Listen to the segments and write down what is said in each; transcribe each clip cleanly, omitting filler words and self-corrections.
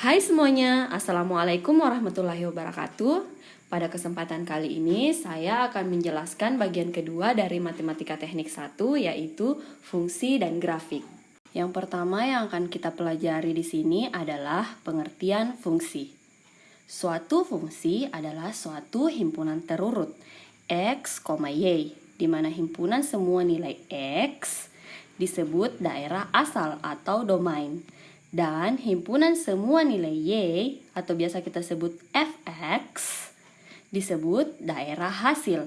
Hai semuanya, Assalamualaikum warahmatullahi wabarakatuh. Pada kesempatan kali ini saya akan menjelaskan bagian kedua dari Matematika Teknik 1, yaitu fungsi dan grafik. Yang pertama yang akan kita pelajari di sini adalah pengertian fungsi. Suatu fungsi adalah suatu himpunan terurut X, Y, di mana himpunan semua nilai X disebut daerah asal atau domain. Dan himpunan semua nilai Y atau biasa kita sebut Fx disebut daerah hasil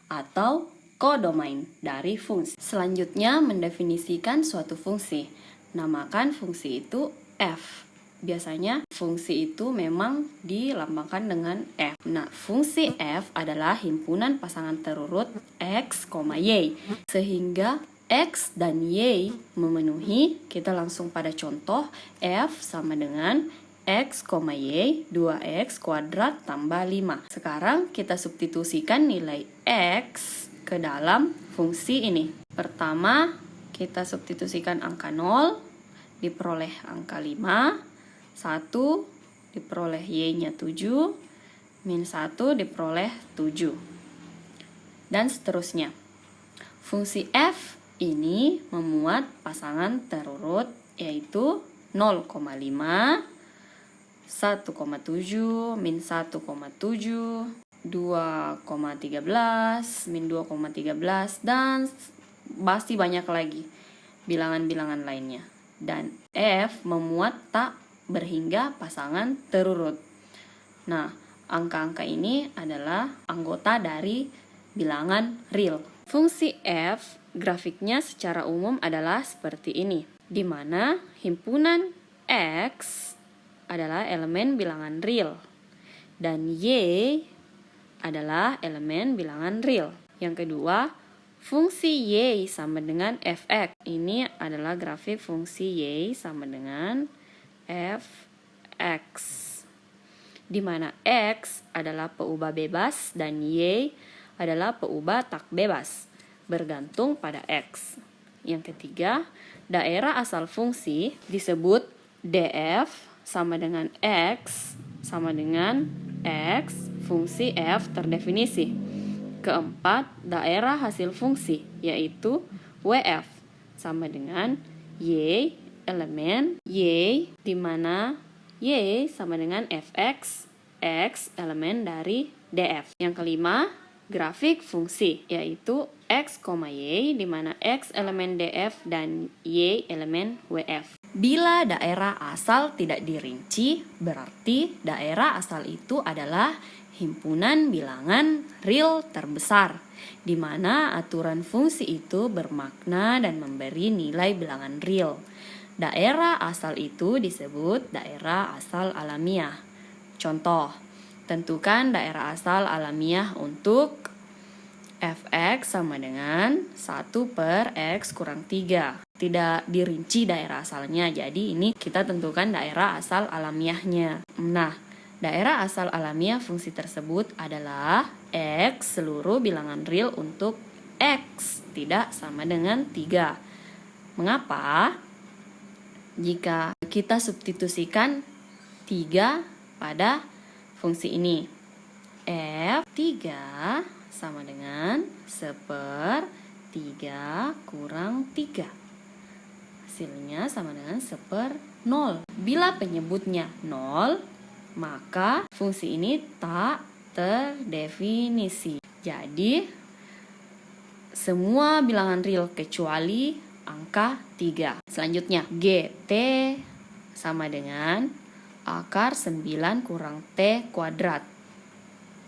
atau kodomain dari fungsi. Selanjutnya mendefinisikan suatu fungsi. Namakan fungsi itu F. Biasanya fungsi itu memang dilambangkan dengan F. Nah, fungsi F adalah himpunan pasangan terurut X, Y. Sehingga X dan Y memenuhi, kita langsung pada contoh. F sama dengan X, Y, 2X kuadrat tambah 5. Sekarang kita substitusikan nilai X ke dalam fungsi ini. Pertama, kita substitusikan angka 0, diperoleh angka 5. 1 diperoleh Y-nya 7, min 1 diperoleh 7. Dan seterusnya. Fungsi F ini memuat pasangan terurut yaitu 0,5, 1,7, min 1,7, 2,13, min 2,13, dan pasti banyak lagi bilangan-bilangan lainnya. Dan F memuat tak berhingga pasangan terurut. Nah, angka-angka ini adalah anggota dari bilangan real. Fungsi F grafiknya secara umum adalah seperti ini, di mana himpunan X adalah elemen bilangan real dan Y adalah elemen bilangan real. Yang kedua, fungsi Y sama dengan Fx. Ini adalah grafik fungsi Y sama dengan Fx, di mana X adalah peubah bebas dan Y adalah peubah tak bebas, bergantung pada X. Yang ketiga, daerah asal fungsi disebut DF sama dengan X sama dengan X, fungsi F terdefinisi. Keempat, daerah hasil fungsi yaitu WF sama dengan Y elemen Y, di mana Y sama dengan Fx, X elemen dari DF. Yang kelima, grafik fungsi yaitu X, Y, di mana X elemen DF dan Y elemen WF. Bila daerah asal tidak dirinci, berarti daerah asal itu adalah himpunan bilangan real terbesar, di mana aturan fungsi itu bermakna dan memberi nilai bilangan real. Daerah asal itu disebut daerah asal alamiah. Contoh, tentukan daerah asal alamiah untuk Fx sama dengan 1 per X kurang 3. Tidak dirinci daerah asalnya, jadi ini kita tentukan daerah asal alamiahnya. Nah, daerah asal alamiah fungsi tersebut adalah X seluruh bilangan real untuk X tidak sama dengan 3. Mengapa? Jika kita substitusikan 3 pada fungsi ini, F3 sama dengan 1/3 kurang 3. Hasilnya sama dengan 1/0. Bila penyebutnya 0, maka fungsi ini tak terdefinisi. Jadi, semua bilangan real kecuali angka 3. Selanjutnya, GT sama dengan akar 9 kurang T kuadrat.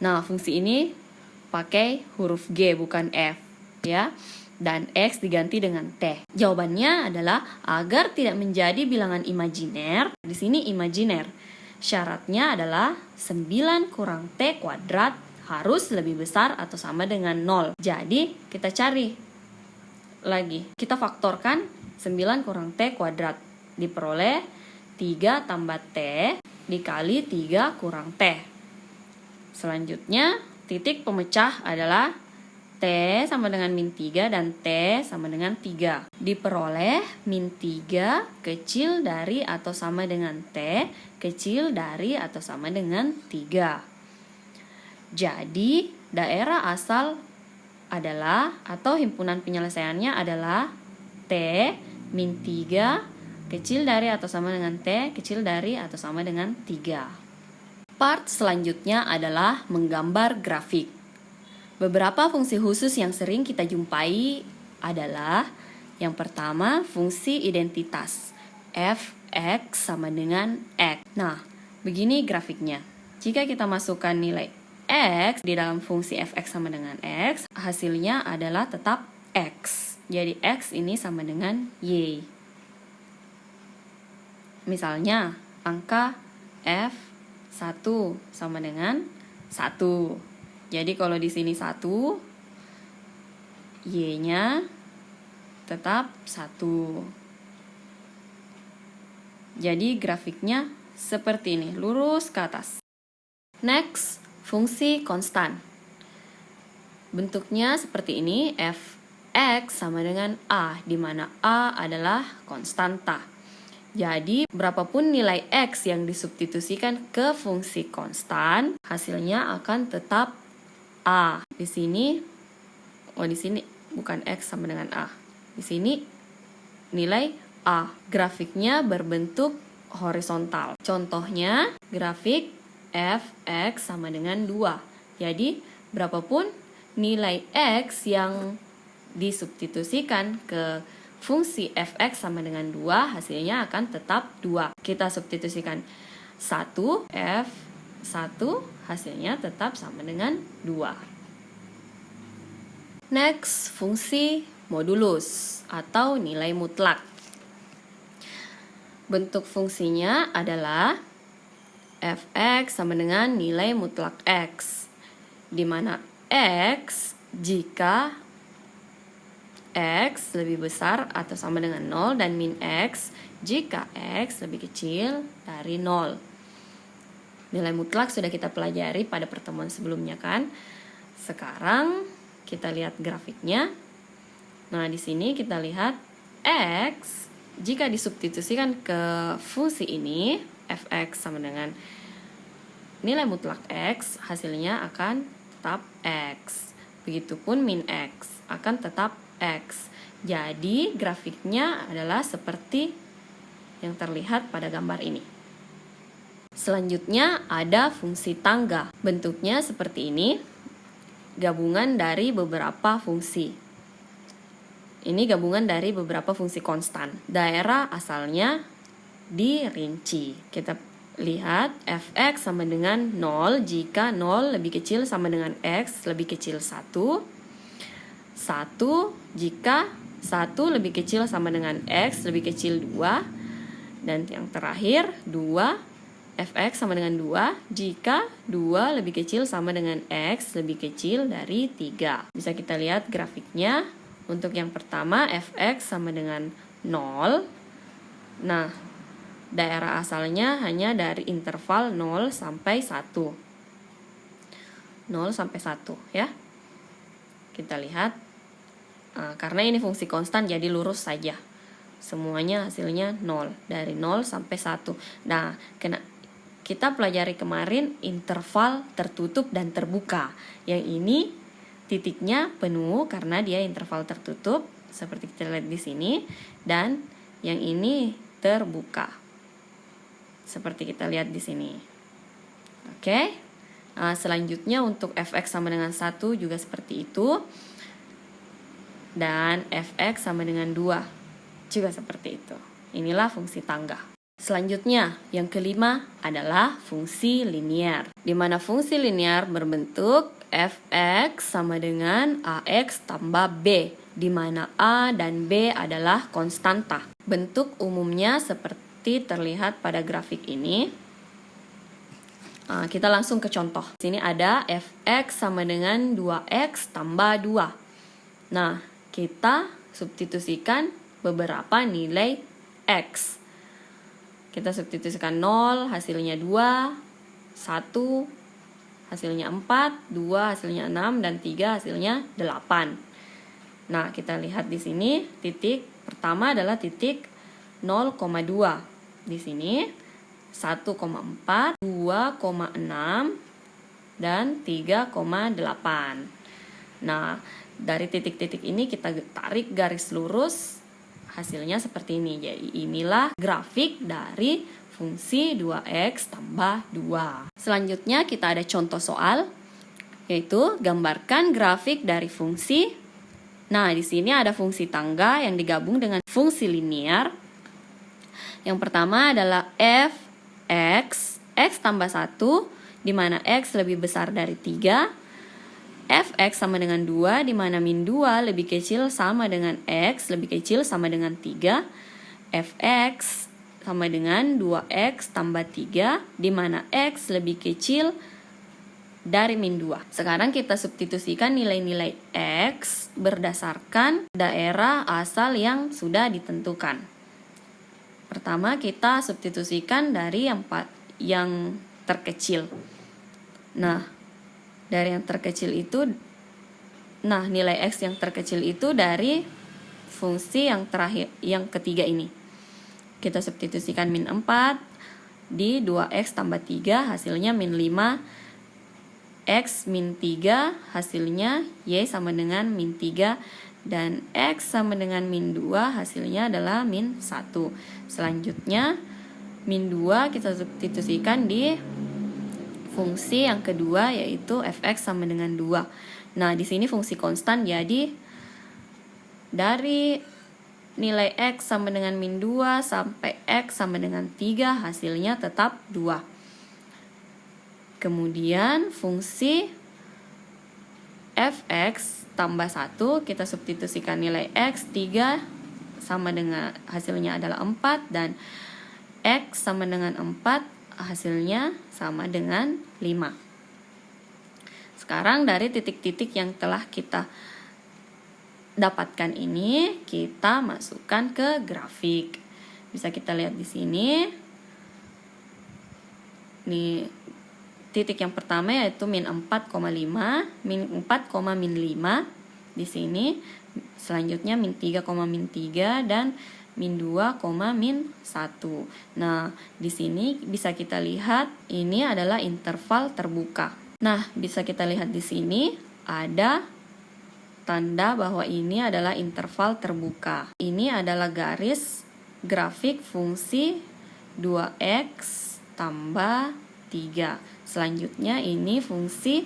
Nah, fungsi ini pakai huruf G bukan F, ya. Dan X diganti dengan T. Jawabannya adalah agar tidak menjadi bilangan imajiner. Di sini imajiner. Syaratnya adalah 9 kurang T kuadrat harus lebih besar atau sama dengan 0. Jadi, kita cari lagi. Kita faktorkan 9 kurang T kuadrat. Diperoleh 3 tambah T dikali 3 kurang T. Selanjutnya, titik pemecah adalah T sama dengan min 3 dan T sama dengan 3. Diperoleh min 3 kecil dari atau sama dengan T kecil dari atau sama dengan 3. Jadi daerah asal adalah atau himpunan penyelesaiannya adalah T min 3 kecil dari atau sama dengan T kecil dari atau sama dengan 3. Part selanjutnya adalah menggambar grafik. Beberapa fungsi khusus yang sering kita jumpai adalah yang pertama fungsi identitas f(x) sama dengan x. Nah, begini grafiknya. Jika kita masukkan nilai x di dalam fungsi f(x) sama dengan x, hasilnya adalah tetap x. Jadi x ini sama dengan y. Misalnya, angka f1 sama dengan 1. Jadi kalau di sini 1, y-nya tetap 1. Jadi grafiknya seperti ini, lurus ke atas. Next, fungsi konstan. Bentuknya seperti ini, f(x) sama dengan a, di mana a adalah konstanta. Jadi, berapapun nilai x yang disubstitusikan ke fungsi konstan, hasilnya akan tetap a. Di sini bukan x sama dengan a. Di sini nilai a. Grafiknya berbentuk horizontal. Contohnya, grafik f(x) sama dengan 2. Jadi, berapapun nilai x yang disubstitusikan ke fungsi f(x) sama dengan 2, hasilnya akan tetap 2. Kita substitusikan 1, f1, hasilnya tetap sama dengan 2. Next, fungsi modulus atau nilai mutlak. Bentuk fungsinya adalah f(x) sama dengan nilai mutlak x, di mana x jika x lebih besar atau sama dengan 0 dan min x jika x lebih kecil dari 0. Nilai mutlak sudah kita pelajari pada pertemuan sebelumnya kan? Sekarang kita lihat grafiknya. Nah, di sini kita lihat x jika disubstitusikan ke fungsi ini, f(x) sama dengan nilai mutlak x, hasilnya akan tetap x. Begitupun min x akan tetap x. Jadi grafiknya adalah seperti yang terlihat pada gambar ini. Selanjutnya ada fungsi tangga. Bentuknya seperti ini, gabungan dari beberapa fungsi. Ini gabungan dari beberapa fungsi konstan. Daerah asalnya dirinci. Kita lihat f(x) sama dengan 0 jika 0 lebih kecil sama dengan x lebih kecil 1. 1 jika 1 lebih kecil sama dengan x lebih kecil 2. Dan yang terakhir 2 f(x) sama dengan 2 jika 2 lebih kecil sama dengan x lebih kecil dari 3. Bisa kita lihat grafiknya. Untuk yang pertama f(x) sama dengan 0. Nah, daerah asalnya hanya dari interval 0 sampai 1. 0 sampai 1 ya. Kita lihat. Karena ini fungsi konstan jadi lurus saja. Semuanya hasilnya 0. Dari 0 sampai 1. Nah, kita pelajari kemarin interval tertutup dan terbuka. Yang ini titiknya penuh karena dia interval tertutup seperti kita lihat di sini, dan yang ini terbuka seperti kita lihat di sini. Oke. Selanjutnya untuk f(x) sama dengan 1 juga seperti itu. Dan f(x) sama dengan 2 juga seperti itu. Inilah fungsi tangga. Selanjutnya, yang kelima adalah fungsi linear, di mana fungsi linear berbentuk f(x) sama dengan ax tambah b, di mana a dan b adalah konstanta. Bentuk umumnya seperti terlihat pada grafik ini. Kita langsung ke contoh. Sini ada f(x) sama dengan 2x tambah 2. Nah, kita substitusikan beberapa nilai x. Kita substitusikan 0, hasilnya 2, 1, hasilnya 4, 2 hasilnya 6, dan 3 hasilnya 8. Nah, kita lihat di sini titik pertama adalah titik 0,2. Di sini 1,4, 2,6, dan 3,8. Nah, dari titik-titik ini kita tarik garis lurus, hasilnya seperti ini. Jadi inilah grafik dari fungsi 2x tambah 2. Selanjutnya kita ada contoh soal, yaitu gambarkan grafik dari fungsi. Nah, di sini ada fungsi tangga yang digabung dengan fungsi linear. Yang pertama adalah f(x), x tambah 1, di mana x lebih besar dari 3. Fx sama dengan 2, di mana min 2 lebih kecil sama dengan x lebih kecil sama dengan 3. Fx sama dengan 2x tambah 3, di mana x lebih kecil dari min 2. Sekarang kita substitusikan nilai-nilai x berdasarkan daerah asal yang sudah ditentukan. Pertama kita substitusikan dari yang terkecil. Nah, dari yang terkecil itu, nilai x yang terkecil itu dari fungsi yang terakhir, yang ketiga ini. Kita substitusikan min 4 di 2x tambah 3, hasilnya min 5. X min 3, hasilnya y sama dengan min 3. Dan x sama dengan min 2, hasilnya adalah min 1. Selanjutnya, min 2 kita substitusikan di fungsi yang kedua, yaitu fx sama dengan 2. Nah, di sini fungsi konstan, jadi dari nilai x sama dengan min 2 sampai x sama dengan 3, hasilnya tetap 2. Kemudian fungsi fx tambah 1, kita substitusikan nilai x, 3 sama dengan, hasilnya adalah 4, dan x sama dengan 4, hasilnya sama dengan 5. Sekarang dari titik-titik yang telah kita dapatkan ini, kita masukkan ke grafik. Bisa kita lihat di sini. Nih, titik yang pertama yaitu min 4,5, min 4, min 5 di sini. Selanjutnya min 3, min 3, dan min 2, min 1. Nah, di sini bisa kita lihat ini adalah interval terbuka. Nah, bisa kita lihat di sini ada tanda bahwa ini adalah interval terbuka. Ini adalah garis grafik fungsi 2x tambah 3. Selanjutnya ini fungsi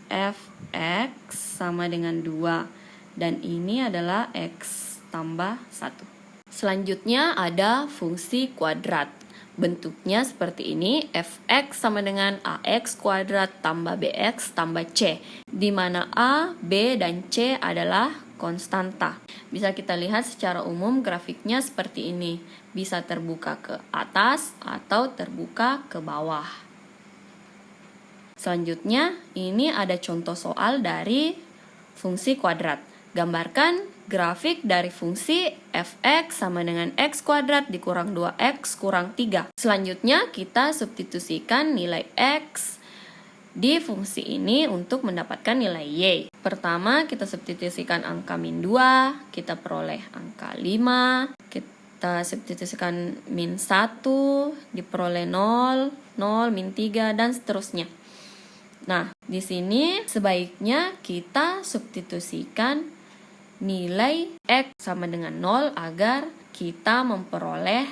fx sama dengan 2. Dan ini adalah x tambah 1. Selanjutnya ada fungsi kuadrat. Bentuknya seperti ini, fx sama dengan ax kuadrat tambah bx tambah c, di mana a, b, dan c adalah konstanta. Bisa kita lihat secara umum grafiknya seperti ini, bisa terbuka ke atas atau terbuka ke bawah. Selanjutnya, ini ada contoh soal dari fungsi kuadrat. Gambarkan grafik dari fungsi fx sama dengan x kuadrat dikurang 2x kurang 3. Selanjutnya kita substitusikan nilai x di fungsi ini untuk mendapatkan nilai y. Pertama kita substitusikan angka min 2, kita peroleh angka 5. Kita substitusikan min 1, diperoleh 0, min 3, dan seterusnya. Nah, di sini sebaiknya kita substitusikan nilai x sama dengan 0 agar kita memperoleh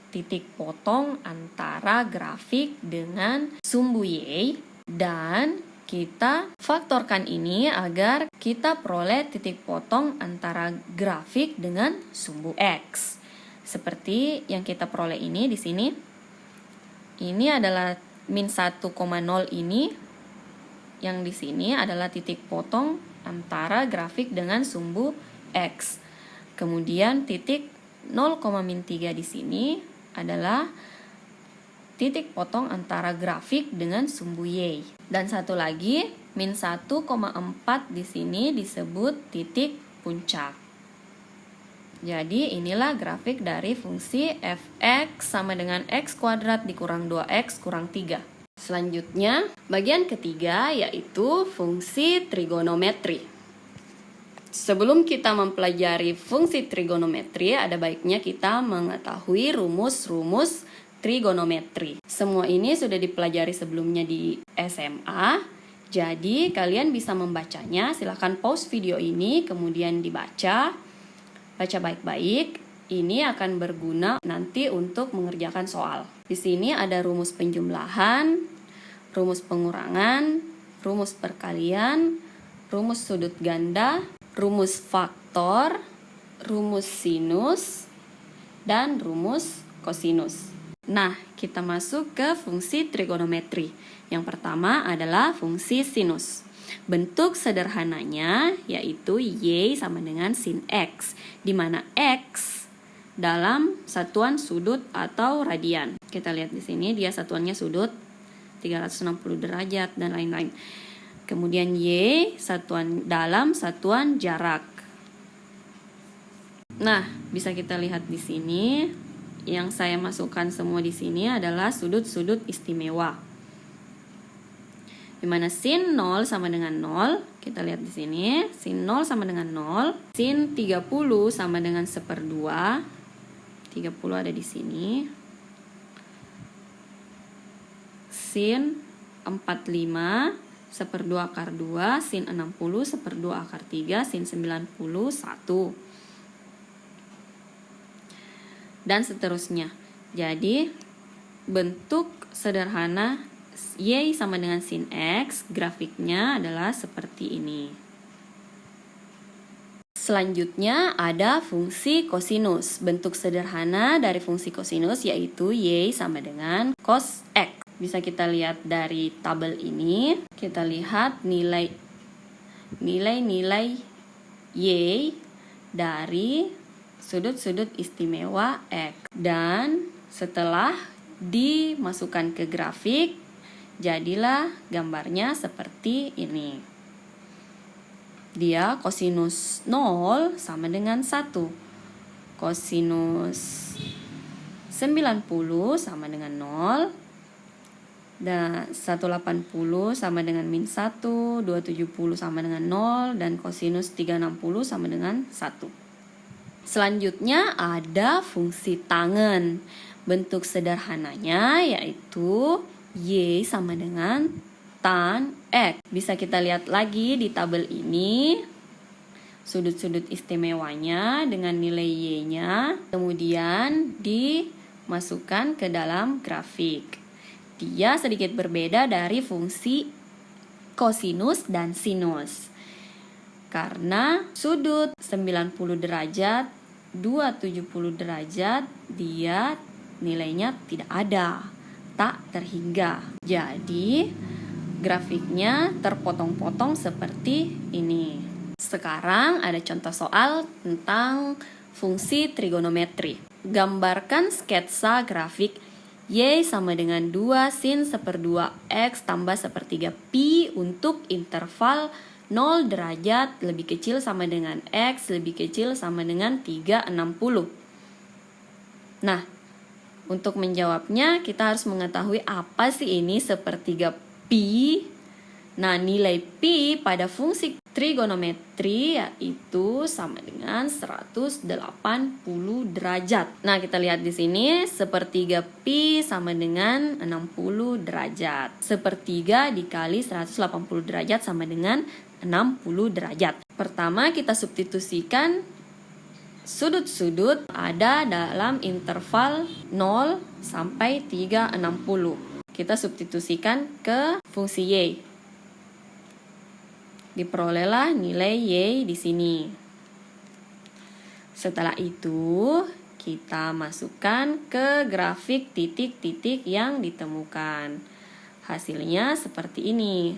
titik potong antara grafik dengan sumbu y, dan kita faktorkan ini agar kita peroleh titik potong antara grafik dengan sumbu x. Seperti yang kita peroleh ini di sini. Ini adalah min 1,0 ini, yang di sini adalah titik potong antara grafik dengan sumbu x. Kemudian titik 0, min 3 di sini adalah titik potong antara grafik dengan sumbu y. Dan satu lagi, min 1,4 di sini disebut titik puncak. Jadi inilah grafik dari fungsi fx sama dengan x kuadrat dikurang 2x kurang 3. Selanjutnya, bagian ketiga yaitu fungsi trigonometri. Sebelum kita mempelajari fungsi trigonometri, ada baiknya kita mengetahui rumus-rumus trigonometri. Semua ini sudah dipelajari sebelumnya di SMA, jadi kalian bisa membacanya. Silahkan pause video ini, kemudian dibaca. Baca baik-baik, ini akan berguna nanti untuk mengerjakan soal. Di sini ada rumus penjumlahan, rumus pengurangan, rumus perkalian, rumus sudut ganda, rumus faktor, rumus sinus, dan rumus kosinus. Nah, kita masuk ke fungsi trigonometri. Yang pertama adalah fungsi sinus. Bentuk sederhananya yaitu Y sama dengan sin X, di mana X dalam satuan sudut atau radian. Kita lihat di sini dia satuannya sudut 360 derajat dan lain-lain. Kemudian Y dalam satuan jarak. Nah, bisa kita lihat di sini. Yang saya masukkan semua di sini adalah sudut-sudut istimewa. Di mana sin 0 sama dengan 0. Kita lihat di sini. Sin 0 sama dengan 0. Sin 30 sama dengan 1/2. 30 ada di sini. Sin 45 1/2 akar 2, sin 60 1/2 akar 3, sin 90 1. Dan seterusnya. Jadi, bentuk sederhana Y sama dengan sin X, grafiknya adalah seperti ini. Selanjutnya ada fungsi kosinus. Bentuk sederhana dari fungsi kosinus yaitu Y sama dengan cos X. Bisa kita lihat dari tabel ini, kita lihat nilai Y dari sudut-sudut istimewa X. Dan setelah dimasukkan ke grafik, jadilah gambarnya seperti ini. Dia kosinus 0 sama dengan 1. Kosinus 90 sama dengan 0. Dan 180 sama dengan min 1, 270 sama dengan 0, dan kosinus 360 sama dengan 1. Selanjutnya ada fungsi tangen. Bentuk sederhananya yaitu Y sama dengan tan X. Bisa kita lihat lagi di tabel ini sudut-sudut istimewanya dengan nilai Y-nya, kemudian dimasukkan ke dalam grafik. Dia sedikit berbeda dari fungsi kosinus dan sinus. Karena sudut 90 derajat, 270 derajat, dia nilainya tidak ada, tak terhingga. Jadi, grafiknya terpotong-potong seperti ini. Sekarang ada contoh soal tentang fungsi trigonometri. Gambarkan sketsa grafik Y sama dengan 2 sin 1/2 X tambah 1/3 Pi untuk interval 0 derajat lebih kecil sama dengan X lebih kecil sama dengan 360. Nah, untuk menjawabnya kita harus mengetahui apa sih ini 1/3 Pi. Nah, nilai Pi pada fungsi trigonometri yaitu sama dengan 180 derajat. Nah, kita lihat di sini 1/3 Pi sama dengan 60 derajat. 1/3 dikali 180 derajat sama dengan 60 derajat. Pertama kita substitusikan sudut-sudut ada dalam interval 0 sampai 360. Kita substitusikan ke fungsi Y. Diperolehlah nilai Y di sini. Setelah itu, kita masukkan ke grafik titik-titik yang ditemukan. Hasilnya seperti ini.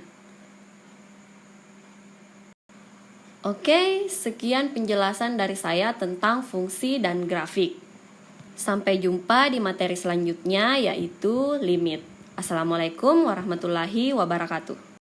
Oke, sekian penjelasan dari saya tentang fungsi dan grafik. Sampai jumpa di materi selanjutnya yaitu limit. Assalamualaikum warahmatullahi wabarakatuh.